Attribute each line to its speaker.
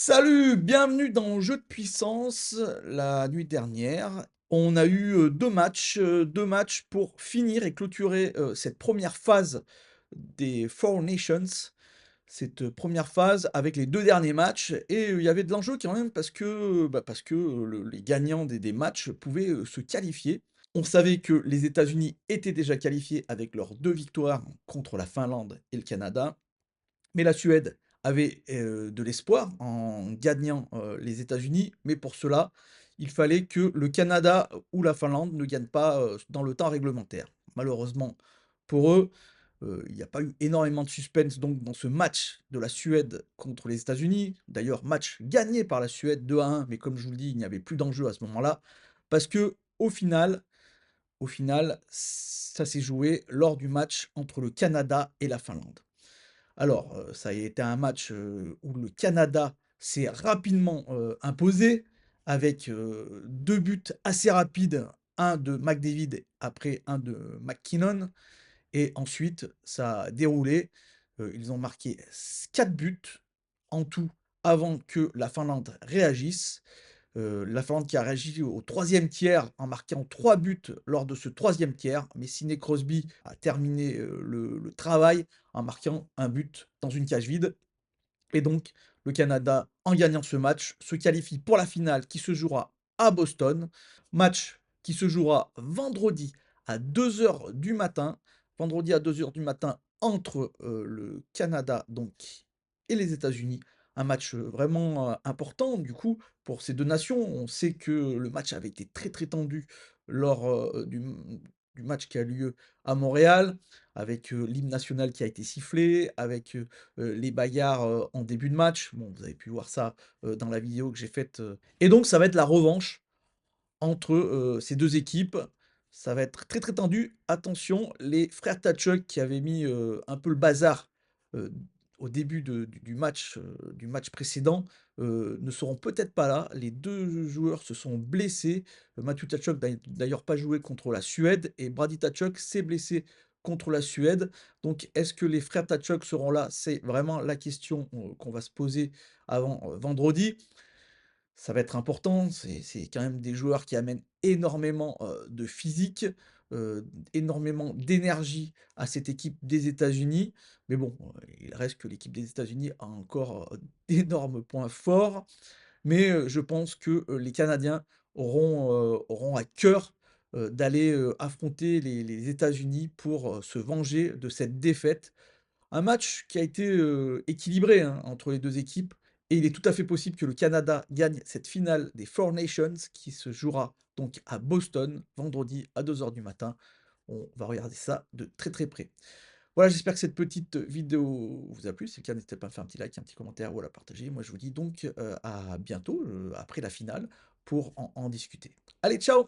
Speaker 1: Salut, bienvenue dans Jeu de puissance. La nuit dernière, on a eu 2 matchs pour finir et clôturer cette première phase des Four Nations. Cette première phase avec les 2 derniers matchs. Et il y avait de l'enjeu quand même parce que les gagnants des matchs pouvaient se qualifier. On savait que les États-Unis étaient déjà qualifiés avec leurs 2 victoires contre la Finlande et le Canada. Mais la Suède avait, de l'espoir en gagnant, les États-Unis, mais pour cela, il fallait que le Canada ou la Finlande ne gagnent pas, dans le temps réglementaire. Malheureusement pour eux, il n'y a pas eu énormément de suspense donc dans ce match de la Suède contre les États-Unis. D'ailleurs, match gagné par la Suède 2-1, mais comme je vous le dis, il n'y avait plus d'enjeu à ce moment-là. Parce qu'au final, ça s'est joué lors du match entre le Canada et la Finlande. Alors, ça a été un match, où le Canada s'est rapidement, imposé avec, 2 buts assez rapides, un de McDavid, après un de McKinnon et ensuite ça a déroulé. Ils ont marqué 4 buts en tout avant que la Finlande réagisse. La Finlande qui a réagi au troisième tiers en marquant 3 buts lors de ce troisième tiers, mais Sidney Crosby a terminé, le travail en marquant un but dans une cage vide et donc le Canada, en gagnant ce match, se qualifie pour la finale qui se jouera à Boston. Match qui se jouera vendredi à 2 heures du matin. Vendredi à 2 heures du matin entre, le Canada donc et les États-Unis. Un match, vraiment, important du coup pour ces 2 nations. On sait que le match avait été très, très tendu lors, du match qui a lieu à Montréal avec, l'hymne national qui a été sifflé, avec, les bagarres, en début de match. Bon, vous avez pu voir ça, dans la vidéo que j'ai faite, et donc ça va être la revanche entre, ces 2 équipes. Ça va être très, très tendu. Attention, les frères Tkachuk qui avaient mis, un peu le bazar, heu, au début du match précédent, ne seront peut-être pas là. Les 2 joueurs se sont blessés. Matthew Tkachuk n'a d'ailleurs pas joué contre la Suède et Brady Tkachuk s'est blessé contre la Suède. Donc est-ce que les frères Tkachuk seront là? C'est vraiment la question, qu'on va se poser avant, vendredi. Ça va être important, c'est quand même des joueurs qui amènent énormément, de physique, énormément d'énergie à cette équipe des États-Unis. Mais bon, il reste que l'équipe des États-Unis a encore, d'énormes points forts. Mais, je pense que, les Canadiens auront à cœur, d'aller, affronter les États-Unis pour, se venger de cette défaite. Un match qui a été, équilibré, hein, entre les 2 équipes et il est tout à fait possible que le Canada gagne cette finale des Four Nations qui se jouera donc à Boston, vendredi à 2 heures du matin. On va regarder ça de très, très près. Voilà, j'espère que cette petite vidéo vous a plu. Si c'est le cas, n'hésitez pas à me faire un petit like, un petit commentaire ou à la partager. Moi, je vous dis donc, à bientôt, après la finale pour en discuter. Allez, ciao!